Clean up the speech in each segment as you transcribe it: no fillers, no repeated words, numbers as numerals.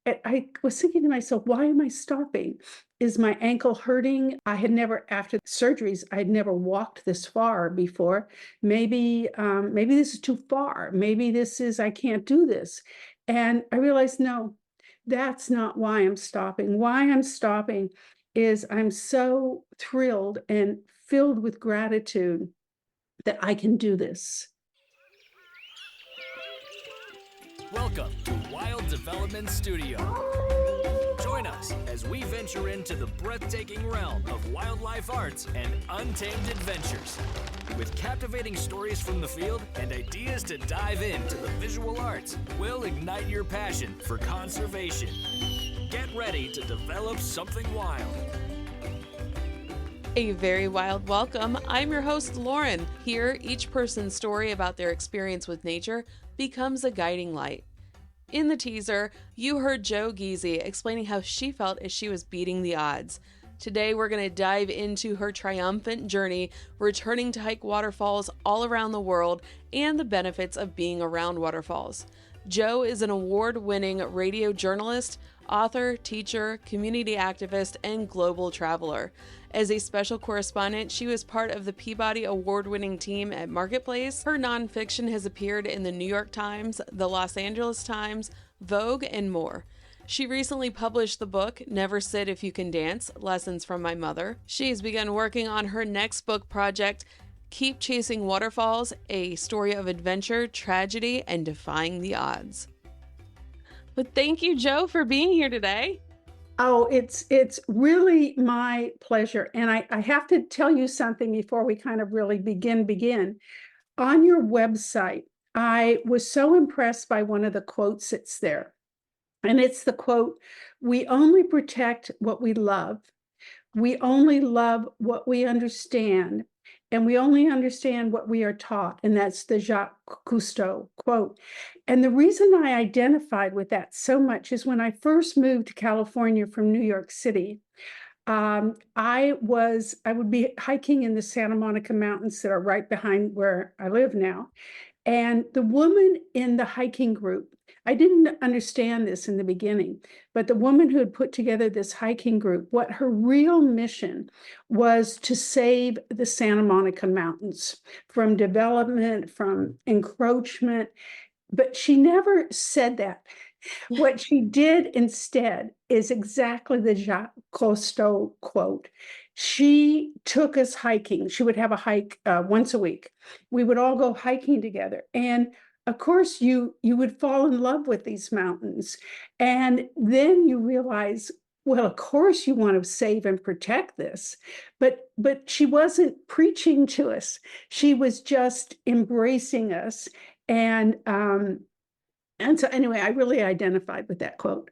I was thinking to myself, why am I stopping? Is my ankle hurting? I had never, after surgeries, I had never walked this far before. Maybe this is too far. Maybe this is, I can't do this. And I realized, no, that's not why I'm stopping. Why I'm stopping is I'm so thrilled and filled with gratitude that I can do this. Welcome to Wild Development Studio. Join us as we venture into the breathtaking realm of wildlife arts and untamed adventures. With captivating stories from the field and ideas to dive into the visual arts, we'll ignite your passion for conservation. Get ready to develop something wild. A very wild welcome. I'm your host, Lauren. Here, each person's story about their experience with nature becomes a guiding light. In the teaser, you heard Jo Giese explaining how she felt as she was beating the odds. Today, we're going to dive into her triumphant journey, returning to hike waterfalls all around the world and the benefits of being around waterfalls. Jo is an award-winning radio journalist, author, teacher, community activist, and global traveler. As a special correspondent, she was part of the Peabody Award-winning team at Marketplace. Her nonfiction has appeared in the New York Times, the Los Angeles Times, Vogue, and more. She recently published the book, Never Sit If You Can Dance, Lessons from My Mother. She's begun working on her next book project, Keep Chasing Waterfalls, a story of adventure, tragedy, and defying the odds. But thank you, Jo, for being here today. Oh, it's really my pleasure. And I have to tell you something before we kind of really begin. On your website, I was so impressed by one of the quotes that's there. And it's the quote, "We only protect what we love. We only love what we understand. And we only understand what we are taught." And that's the Jacques Cousteau quote. And the reason I identified with that so much is when I first moved to California from New York City, I would be hiking in the Santa Monica Mountains that are right behind where I live now. And the woman in the hiking group, I didn't understand this in the beginning, but the woman who had put together this hiking group, what her real mission was to save the Santa Monica Mountains from development, from encroachment. But she never said that. What she did instead is exactly the Jacques Cousteau quote. She took us hiking. She would have a hike once a week. We would all go hiking together. And of course, you would fall in love with these mountains. And then you realize, well, of course you want to save and protect this. But she wasn't preaching to us. She was just embracing us. And so anyway, I really identified with that quote.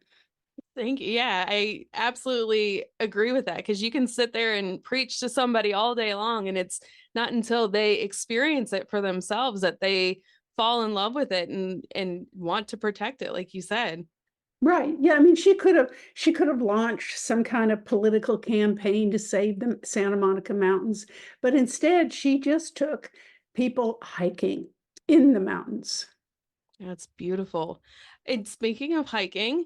Thank you. Yeah, I absolutely agree with that because you can sit there and preach to somebody all day long, and it's not until they experience it for themselves that they fall in love with it and want to protect it, like you said. Right. Yeah. I mean, she could have launched some kind of political campaign to save the Santa Monica Mountains, but instead she just took people hiking in the mountains. That's beautiful. And speaking of hiking,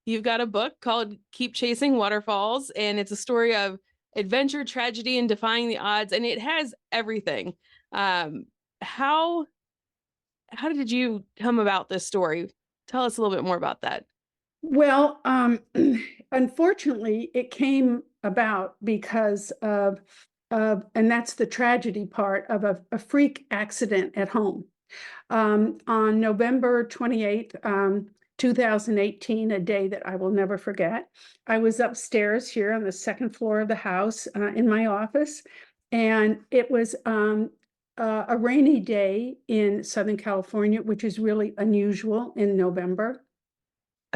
you've got a book called Keep Chasing Waterfalls, and it's a story of adventure, tragedy, and defying the odds, and it has everything. How did you come about this story? Tell us a little bit more about that. Well, unfortunately, it came about because of, and that's the tragedy part of a freak accident at home. On November 28th, 2018, a day that I will never forget, I was upstairs here on the second floor of the house in my office, and it was a rainy day in Southern California, which is really unusual in November.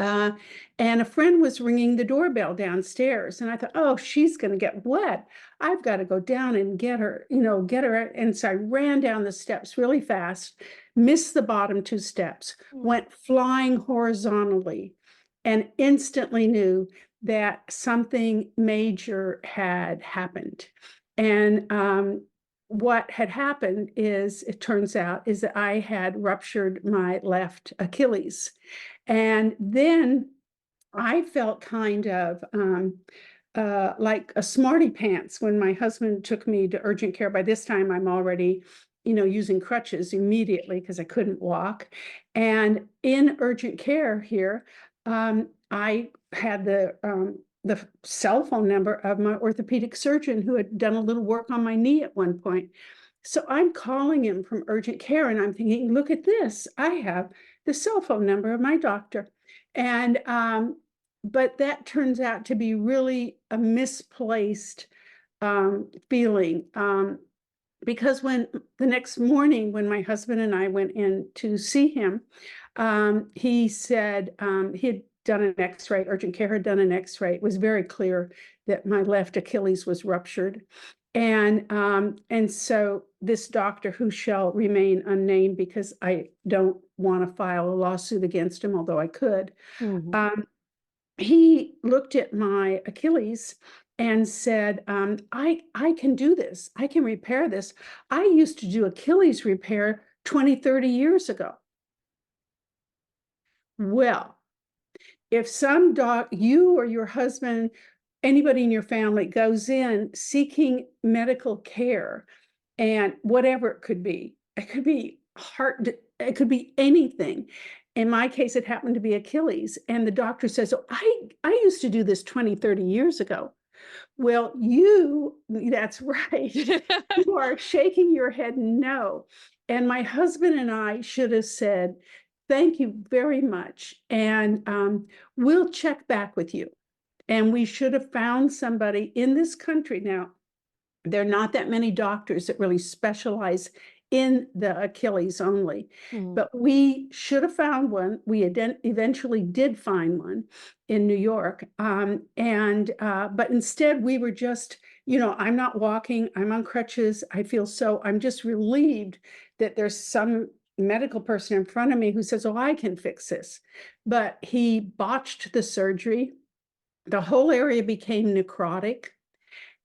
And a friend was ringing the doorbell downstairs, and I thought, oh, she's going to get wet. I've got to go down and get her. And so I ran down the steps really fast, missed the bottom two steps, went flying horizontally, and instantly knew that something major had happened. And what had happened is, it turns out, is that I had ruptured my left Achilles. And then I felt kind of like a smarty pants when my husband took me to urgent care. By this time, I'm already, using crutches immediately because I couldn't walk. And in urgent care here, I had the cell phone number of my orthopedic surgeon who had done a little work on my knee at one point. So I'm calling him from urgent care and I'm thinking, look at this. I have the cell phone number of my doctor. And but that turns out to be really a misplaced feeling. Because when the next morning, when my husband and I went in to see him, he said he had done an x-ray, urgent care had done an x-ray. It was very clear that my left Achilles was ruptured. And so this doctor, who shall remain unnamed because I don't want to file a lawsuit against him, although I could, he looked at my Achilles and said, I can do this. I can repair this. I used to do Achilles repair 20, 30 years ago. Well, if you or your husband, anybody in your family goes in seeking medical care, and whatever it could be heart, it could be anything. In my case, it happened to be Achilles. And the doctor says, oh, I used to do this 20, 30 years ago. Well, that's right. You are shaking your head no. And my husband and I should have said, thank you very much. And we'll check back with you. And we should have found somebody in this country. Now, there are not that many doctors that really specialize in the Achilles only, but we should have found one. We eventually did find one in New York. But instead we were just, I'm not walking, I'm on crutches. I'm just relieved that there's some medical person in front of me who says, oh, I can fix this. But he botched the surgery. The whole area became necrotic.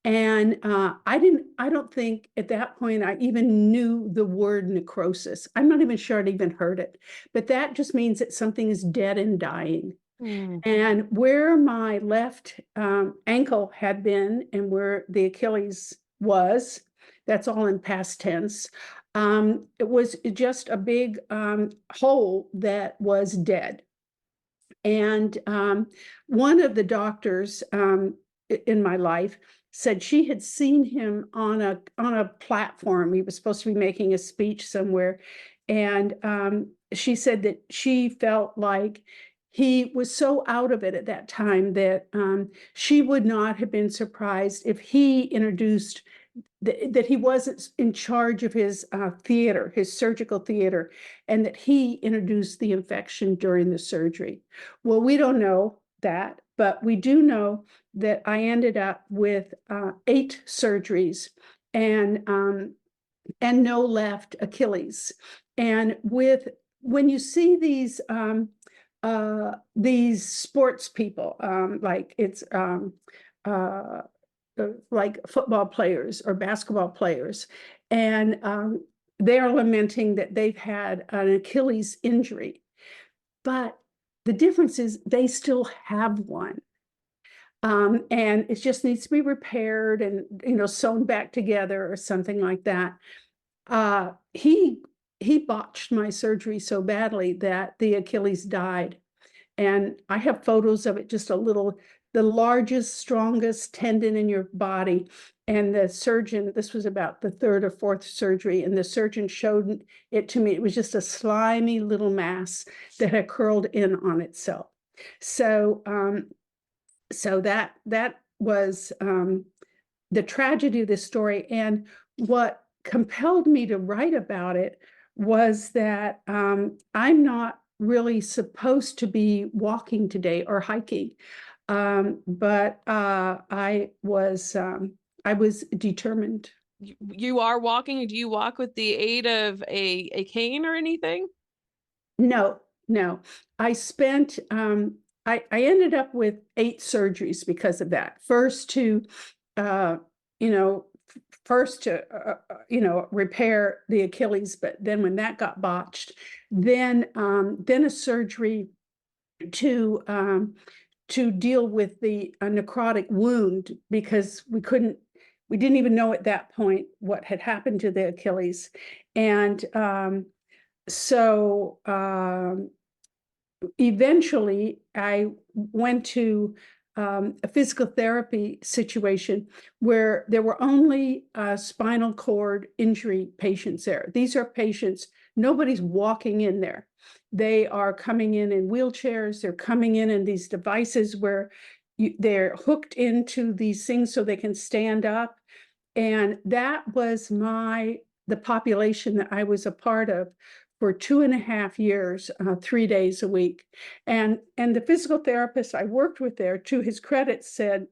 And I don't think at that point I even knew the word necrosis. I'm not even sure I'd even heard it, but that just means that something is dead and dying. And where my left ankle had been and where the Achilles was, that's all in past tense. It was just a big hole that was dead. And one of the doctors in my life said she had seen him on a platform. He was supposed to be making a speech somewhere. And she said that she felt like he was so out of it at that time that she would not have been surprised if he introduced that he wasn't in charge of his theater, his surgical theater, and that he introduced the infection during the surgery. Well, we don't know that, but we do know that I ended up with 8 surgeries and no left Achilles. And when you see these sports people, like football players or basketball players, and they're lamenting that they've had an Achilles injury, but the difference is they still have one. And it just needs to be repaired and, sewn back together or something like that. He botched my surgery so badly that the Achilles died. And I have photos of it, just the largest, strongest tendon in your body. And the surgeon, this was about the 3rd or 4th surgery, and the surgeon showed it to me. It was just a slimy little mass that had curled in on itself. So that was the tragedy of this story. And what compelled me to write about it was that I'm not really supposed to be walking today or hiking, but I was determined. You are walking. Do you walk with the aid of a cane or anything? No. I spent I ended up with 8 surgeries because of that. First to repair the Achilles, but then when that got botched, then a surgery to to deal with the necrotic wound, because we didn't even know at that point what had happened to the Achilles. And so eventually I went to a physical therapy situation where there were only spinal cord injury patients there. These are patients, nobody's walking in there. They are coming in wheelchairs. They're coming in these devices where they're hooked into these things so they can stand up. And that was the population that I was a part of for 2.5 years, 3 days a week. And the physical therapist I worked with there, to his credit, said,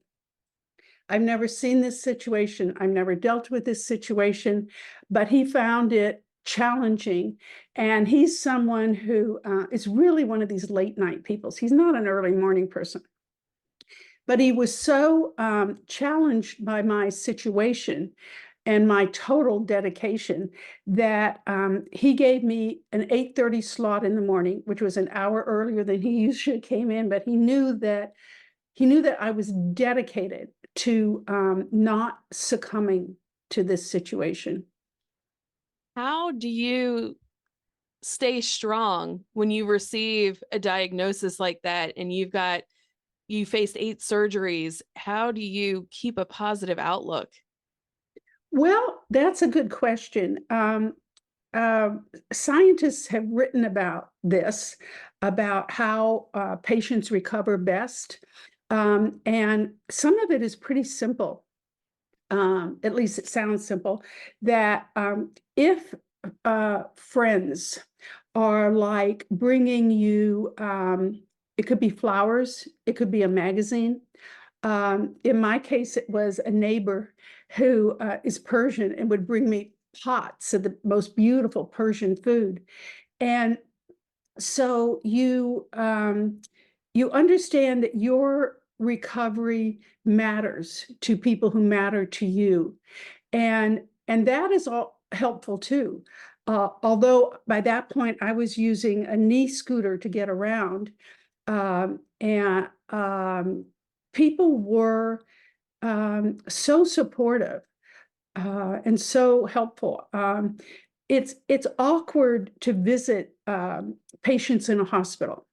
I've never seen this situation. I've never dealt with this situation, but he found it challenging. And he's someone who is really one of these late night people. He's not an early morning person. But he was so challenged by my situation and my total dedication that he gave me an 8:30 slot in the morning, which was an hour earlier than he usually came in. But he knew that I was dedicated to not succumbing to this situation. How do you stay strong when you receive a diagnosis like that and you faced 8 surgeries? How do you keep a positive outlook? Well, that's a good question. Scientists have written about this, about how patients recover best. And some of it is pretty simple. At least it sounds simple, that if friends are like bringing you, it could be flowers, it could be a magazine. In my case, it was a neighbor who is Persian and would bring me pots of the most beautiful Persian food. And so you understand that your recovery matters to people who matter to you. And that is all helpful too. Although by that point I was using a knee scooter to get around. And people were so supportive and so helpful. It's awkward to visit patients in a hospital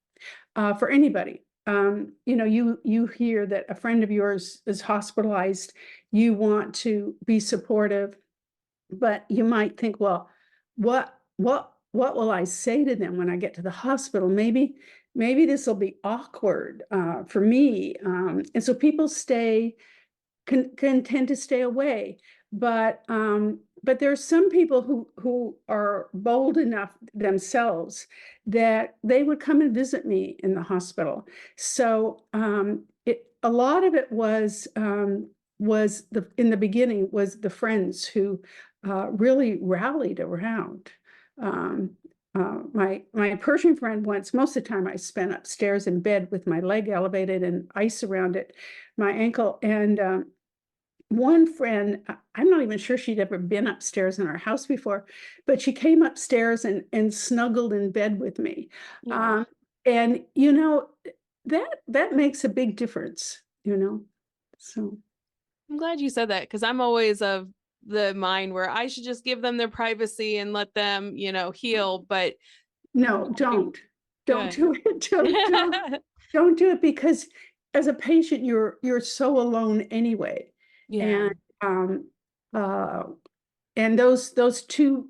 for anybody. You hear that a friend of yours is hospitalized. You want to be supportive, but you might think, well, what will I say to them when I get to the hospital? Maybe this will be awkward for me. And so people can tend to stay away. But there are some people who are bold enough themselves that they would come and visit me in the hospital. So a lot of it was in the beginning was the friends who really rallied around. My Persian friend once, most of the time I spent upstairs in bed with my leg elevated and ice around it, my ankle. And one friend, I'm not even sure she'd ever been upstairs in our house before, but she came upstairs and snuggled in bed with me. Yeah. And that makes a big difference, so. I'm glad you said that, because I'm always of the mind where I should just give them their privacy and let them, heal. But No, don't do it. Don't do it, because as a patient, you're so alone anyway. Yeah. And those two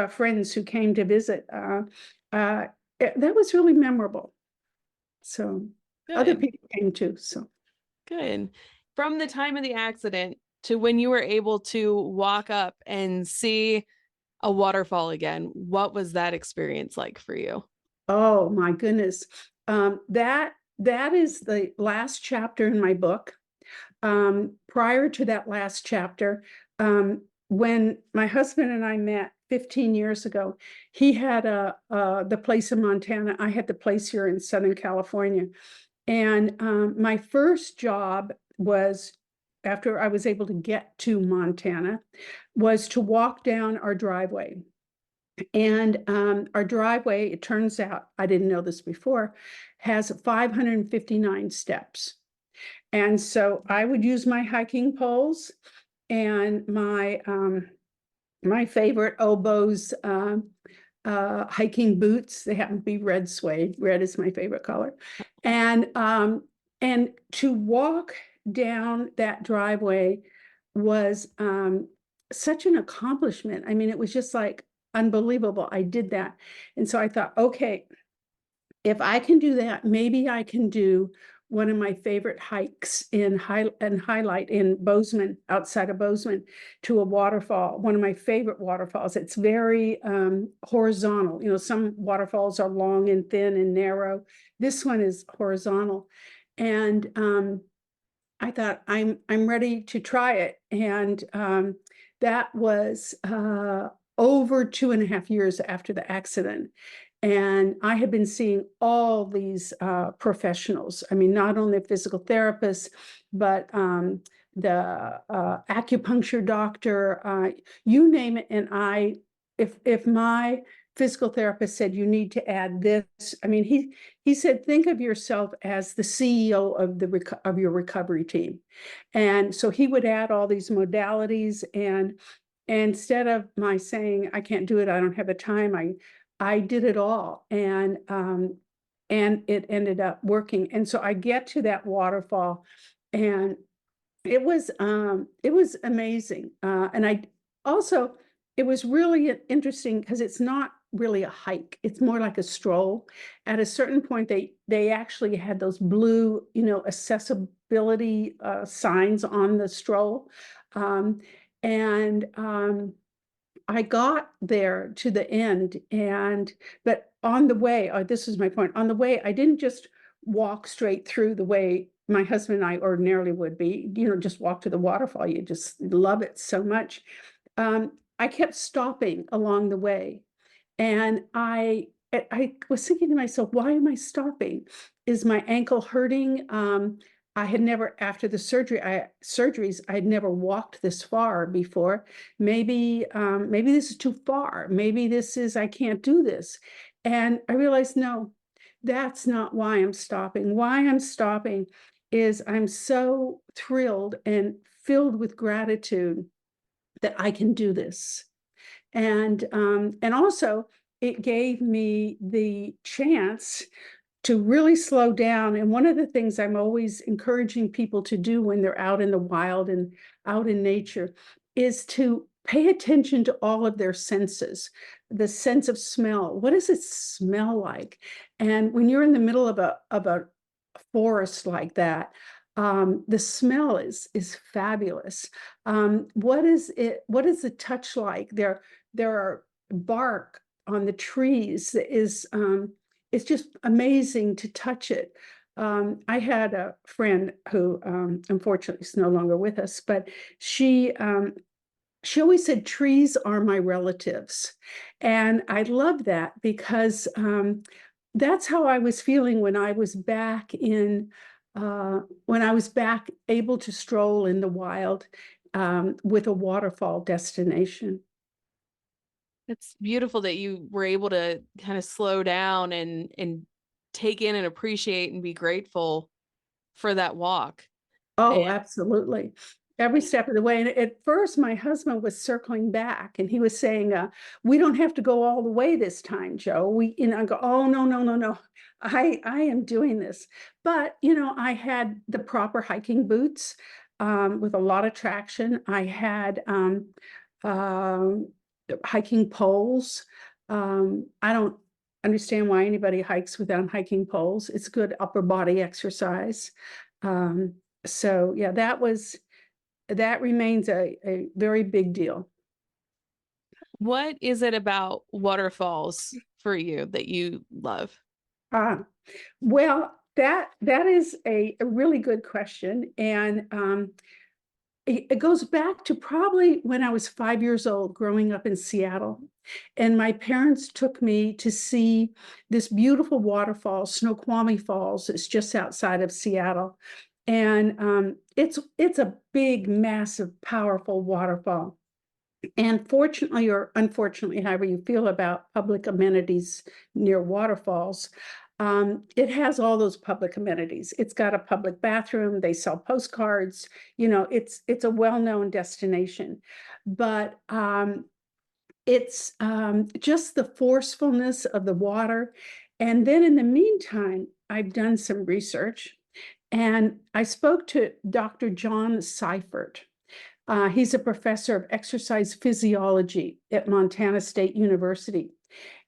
friends who came to visit, that was really memorable. So other Good. people came too. So Good. From the time of the accident to when you were able to walk up and see a waterfall again, what was that experience like for you? oh my goodness, that is the last chapter in my book. Prior to that last chapter, when my husband and I met 15 years ago, he had the place in Montana. I had the place here in Southern California. And my first job was, after I was able to get to Montana, was to walk down our driveway. And our driveway, it turns out, I didn't know this before, has 559 steps. And so I would use my hiking poles and my favorite Oboz hiking boots. They happen to be red suede. Red is my favorite color. And to walk down that driveway was such an accomplishment. I mean, it was just like unbelievable. I did that. And so I thought, okay, if I can do that, maybe I can do one of my favorite hikes in Highlight in Bozeman, outside of Bozeman, to a waterfall, one of my favorite waterfalls. It's very horizontal. You know, some waterfalls are long and thin and narrow. This one is horizontal. And I thought, I'm ready to try it. And that was over 2.5 years after the accident. And I had been seeing all these professionals. I mean, not only physical therapists, but the acupuncture doctor, you name it. And if my physical therapist said, you need to add this, I mean, he said, think of yourself as the CEO of your recovery team. And so he would add all these modalities, and instead of my saying, I can't do it, I don't have the time, I did it all, and it ended up working. And so I get to that waterfall, and it was amazing. And I also, it was really interesting because it's not really a hike. It's more like a stroll. At a certain point, they actually had those blue, accessibility signs on the stroll. And I got there to the end, but on the way, this is my point, on the way, I didn't just walk straight through the way my husband and I ordinarily would be, just walk to the waterfall. You just love it so much. I kept stopping along the way, and I was thinking to myself, why am I stopping? Is my ankle hurting? I had never, after the surgeries, I had never walked this far before. Maybe this is too far. Maybe I can't do this. And I realized, no, that's not why I'm stopping. Why I'm stopping is I'm so thrilled and filled with gratitude that I can do this. And also it gave me the chance to really slow down. And one of the things I'm always encouraging people to do when they're out in the wild and out in nature is to pay attention to all of their senses. The sense of smell. What does it smell like? And when you're in the middle of a forest like that, the smell is fabulous. What is the touch like? There are bark on the trees that is it's just amazing to touch it. I had a friend who unfortunately is no longer with us, but she always said, trees are my relatives. And I love that because that's how I was feeling when I was back able to stroll in the wild with a waterfall destination. It's beautiful that you were able to kind of slow down and take in and appreciate and be grateful for that walk. Oh, absolutely. Every step of the way. And at first, my husband was circling back, and he was saying, we don't have to go all the way this time, Jo. I go, oh, no. I am doing this. But, I had the proper hiking boots with a lot of traction. I had hiking poles. I don't understand why anybody hikes without hiking poles. It's good upper body exercise. So yeah, that remains a very big deal. What is it about waterfalls for you that you love? Well, that is a really good question. And it goes back to probably when I was 5 years old, growing up in Seattle. And my parents took me to see this beautiful waterfall, Snoqualmie Falls. It's just outside of Seattle. And it's a big, massive, powerful waterfall. And fortunately or unfortunately, however you feel about public amenities near waterfalls, it has all those public amenities. It's got a public bathroom. They sell postcards. It's a well-known destination, but it's just the forcefulness of the water. And then in the meantime, I've done some research, and I spoke to Dr. John Seifert. He's a professor of exercise physiology at Montana State University.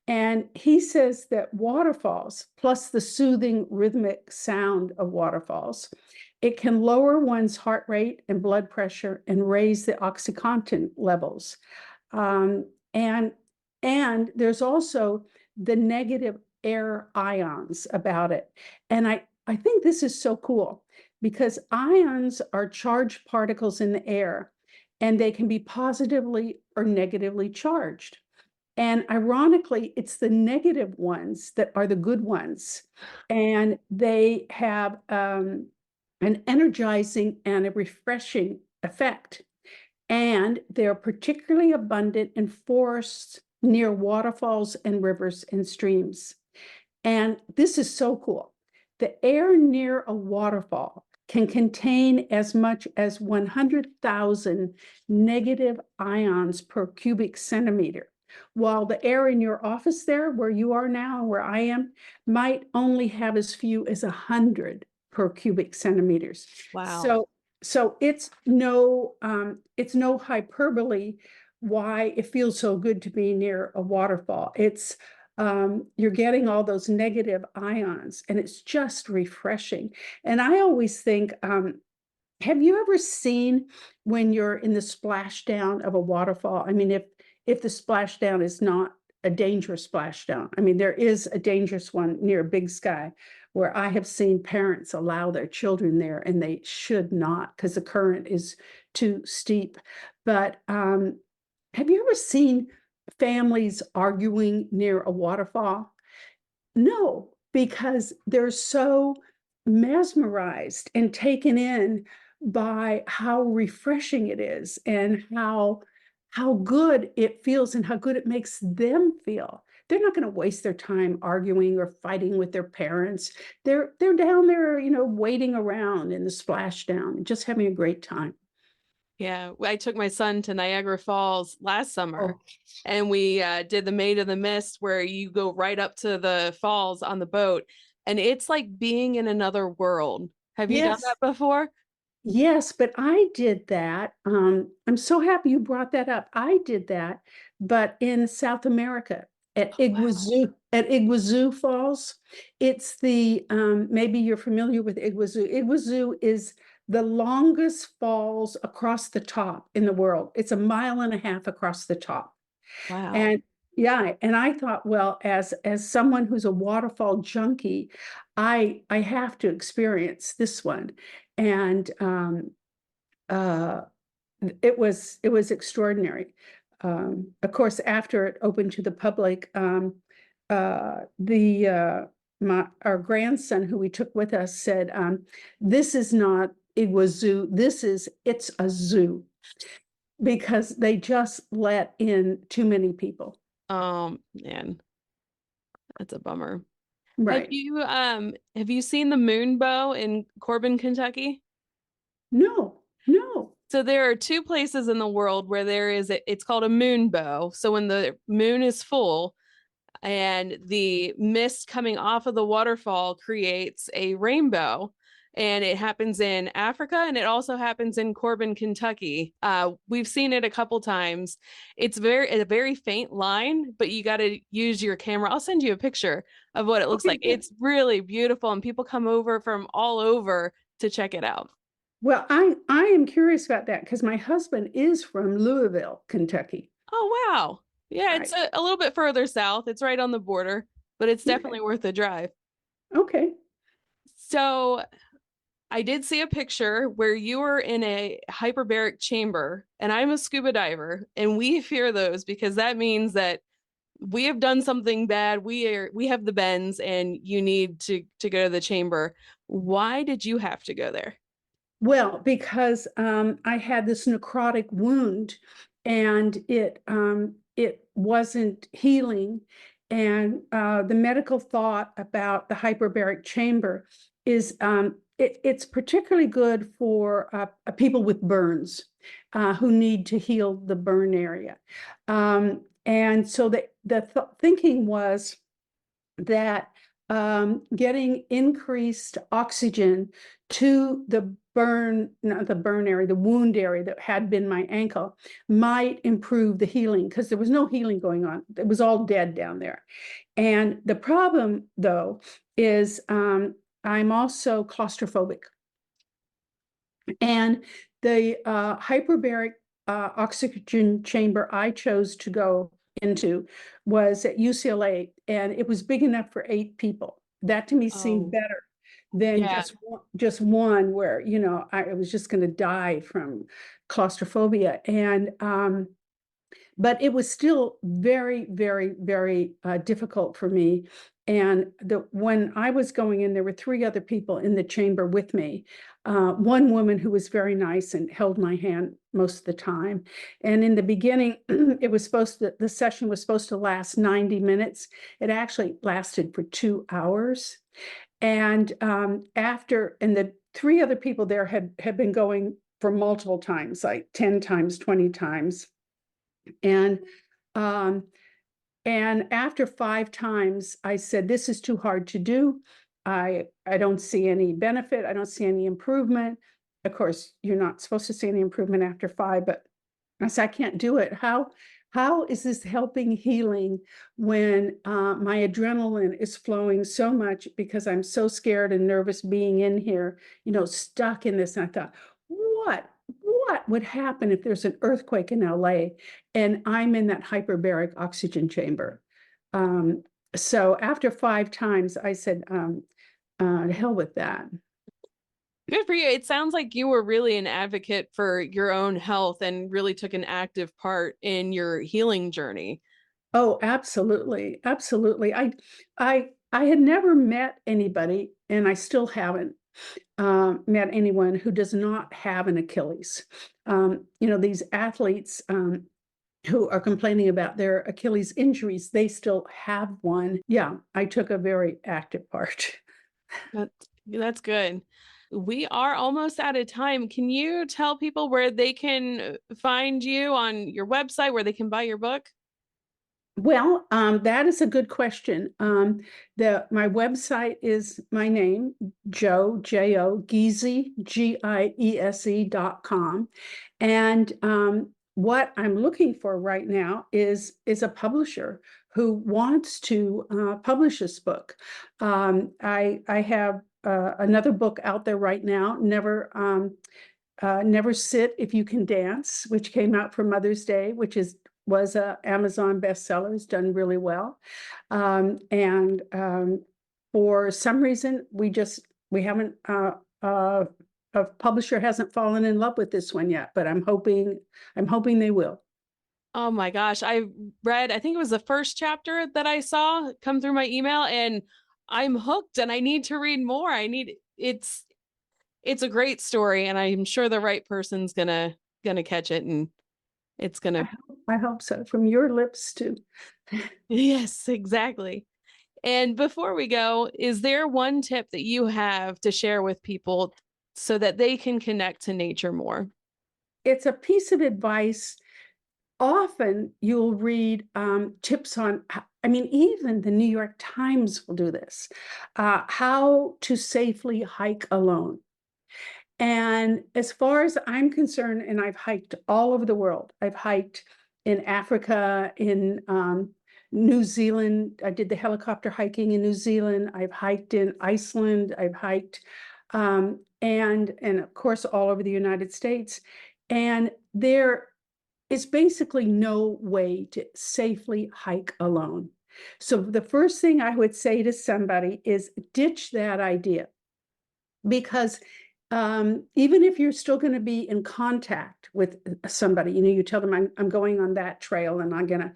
And he says that waterfalls, plus the soothing rhythmic sound of waterfalls, it can lower one's heart rate and blood pressure and raise the oxycontin levels. Um, and and there's also the negative air ions about it. And I think this is so cool because ions are charged particles in the air, and they can be positively or negatively charged. And ironically, it's the negative ones that are the good ones. And they have an energizing and a refreshing effect. And they're particularly abundant in forests near waterfalls and rivers and streams. And this is so cool. The air near a waterfall can contain as much as 100,000 negative ions per cubic centimeter, while the air in your office there, where you are now and where I am, might only have as few as 100 per cubic centimeters. Wow. So it's no hyperbole why it feels so good to be near a waterfall. It's you're getting all those negative ions, and it's just refreshing. And I always think, have you ever seen when you're in the splashdown of a waterfall? I mean, if the splashdown is not a dangerous splashdown, I mean, there is a dangerous one near Big Sky where I have seen parents allow their children there, and they should not because the current is too steep. But have you ever seen families arguing near a waterfall? No, because they're so mesmerized and taken in by how refreshing it is and how good it feels and how good it makes them feel. They're not going to waste their time arguing or fighting with their parents. They're down there, waiting around in the splashdown, just having a great time. Yeah, I took my son to Niagara Falls last summer, Oh, and we did the Maid of the Mist, where you go right up to the falls on the boat, and it's like being in another world. Have you done yes. that before? Yes, but I did that. I'm so happy you brought that up. I did that, but in South America Wow. At Iguazu Falls. It's the maybe you're familiar with Iguazu. Iguazu is the longest falls across the top in the world. It's a mile and a half across the top. Wow. And yeah, and I thought, well, as someone who's a waterfall junkie, I have to experience this one. And uh, it was extraordinary. Of course, after it opened to the public, our grandson who we took with us said, "This is not Iguazu. It's a zoo," because they just let in too many people. Man, that's a bummer. Right. Have you seen the moon bow in Corbin, Kentucky? No, no. So there are two places in the world where it's called a moon bow. So when the moon is full and the mist coming off of the waterfall creates a rainbow, and it happens in Africa, and it also happens in Corbin, Kentucky. We've seen it a couple times. It's a very faint line, but you got to use your camera. I'll send you a picture of what it looks Okay, like. good. It's really beautiful, and people come over from all over to check it out. Well, I am curious about that because my husband is from Louisville, Kentucky. Oh, wow. Yeah, it's Right. a little bit further south. It's right on the border, but it's Okay. definitely worth a drive. Okay. So I did see a picture where you were in a hyperbaric chamber, and I'm a scuba diver, and we fear those because that means that we have done something bad. We have the bends, and you need to go to the chamber. Why did you have to go there? Well, because I had this necrotic wound and it wasn't healing. And the medical thought about the hyperbaric chamber is it's particularly good for people with burns who need to heal the burn area. And so the thinking was that getting increased oxygen to the not the burn area, the wound area that had been my ankle, might improve the healing, because there was no healing going on. It was all dead down there. And the problem, though, is I'm also claustrophobic. And the hyperbaric oxygen chamber I chose to go into was at UCLA, and it was big enough for 8 people. That to me seemed Oh, better than yeah. just one where, I was just going to die from claustrophobia. And but it was still very, very, very difficult for me. And when I was going in, there were 3 other people in the chamber with me. One woman who was very nice and held my hand most of the time. And in the beginning, the session was supposed to last 90 minutes. It actually lasted for 2 hours. And the 3 other people there had been going for multiple times, like 10 times, 20 times. And after 5 times, I said, this is too hard to do. I don't see any benefit. I don't see any improvement. Of course, you're not supposed to see any improvement after 5, but I said, I can't do it. How is this helping healing when my adrenaline is flowing so much because I'm so scared and nervous being in here, stuck in this? And I thought, what would happen if there's an earthquake in LA and I'm in that hyperbaric oxygen chamber? So after 5 times, I said, to hell with that. Good for you. It sounds like you were really an advocate for your own health and really took an active part in your healing journey. Oh, absolutely. Absolutely. I had never met anybody, and I still haven't met anyone who does not have an Achilles. These athletes who are complaining about their Achilles injuries, they still have one. Yeah, I took a very active part. That's good. We are almost out of time. Can you tell people where they can find you on your website, where they can buy your book? Well, that is a good question. My website is my name, Jo, J-O, Giese, Giese.com. And what I'm looking for right now is a publisher who wants to publish this book. I have another book out there right now, Never Sit If You Can Dance, which came out for Mother's Day, was a Amazon bestseller, has done really well. For some reason, we haven't, a publisher hasn't fallen in love with this one yet, but I'm hoping they will. Oh my gosh. I think it was the first chapter that I saw come through my email, and I'm hooked and I need to read more. It's a great story, and I'm sure the right person's gonna catch it, and it's gonna. I hope so, from your lips too. Yes, exactly. And before we go, is there one tip that you have to share with people so that they can connect to nature more? It's a piece of advice. Often you'll read tips on, even the New York Times will do this, how to safely hike alone. And as far as I'm concerned, and I've hiked all over the world, I've hiked in Africa, in New Zealand. I did the helicopter hiking in New Zealand. I've hiked in Iceland. I've hiked, and of course, all over the United States. And there is basically no way to safely hike alone. So the first thing I would say to somebody is ditch that idea, because even if you're still going to be in contact with somebody, you tell them I'm going on that trail and I'm gonna,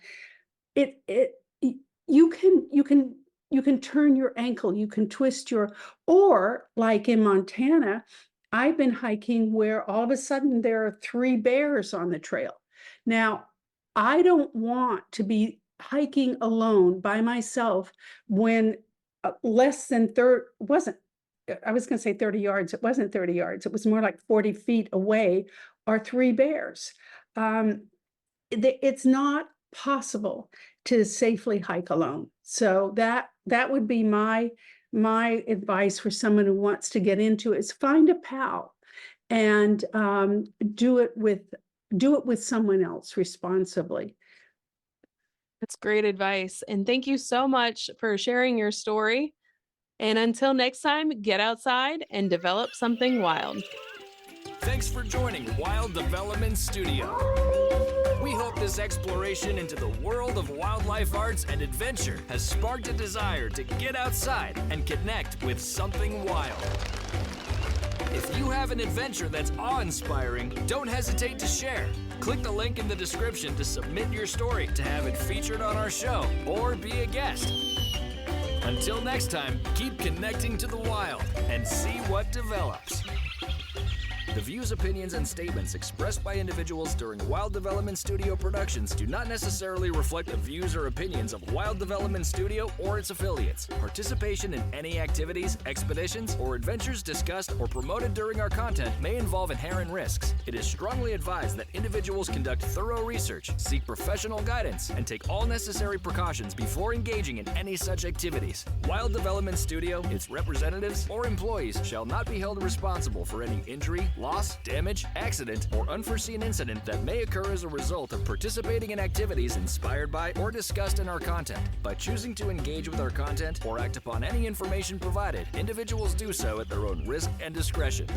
you can turn your ankle, you can twist or like in Montana, I've been hiking where all of a sudden there are 3 bears on the trail. Now, I don't want to be hiking alone by myself when less than I was going to say 30 yards. It wasn't 30 yards. It was more like 40 feet away are 3 bears. It's not possible to safely hike alone. So that would be my advice for someone who wants to get into it, is find a pal and do it with someone else responsibly. That's great advice. And thank you so much for sharing your story. And until next time, get outside and develop something wild. Thanks for joining Wild Development Studio. We hope this exploration into the world of wildlife arts and adventure has sparked a desire to get outside and connect with something wild. If you have an adventure that's awe-inspiring, don't hesitate to share. Click the link in the description to submit your story to have it featured on our show or be a guest. Until next time, keep connecting to the wild and see what develops. The views, opinions, and statements expressed by individuals during Wild Development Studio productions do not necessarily reflect the views or opinions of Wild Development Studio or its affiliates. Participation in any activities, expeditions, or adventures discussed or promoted during our content may involve inherent risks. It is strongly advised that individuals conduct thorough research, seek professional guidance, and take all necessary precautions before engaging in any such activities. Wild Development Studio, its representatives, or employees shall not be held responsible for any injury, loss, damage, accident, or unforeseen incident that may occur as a result of participating in activities inspired by or discussed in our content. By choosing to engage with our content or act upon any information provided, individuals do so at their own risk and discretion.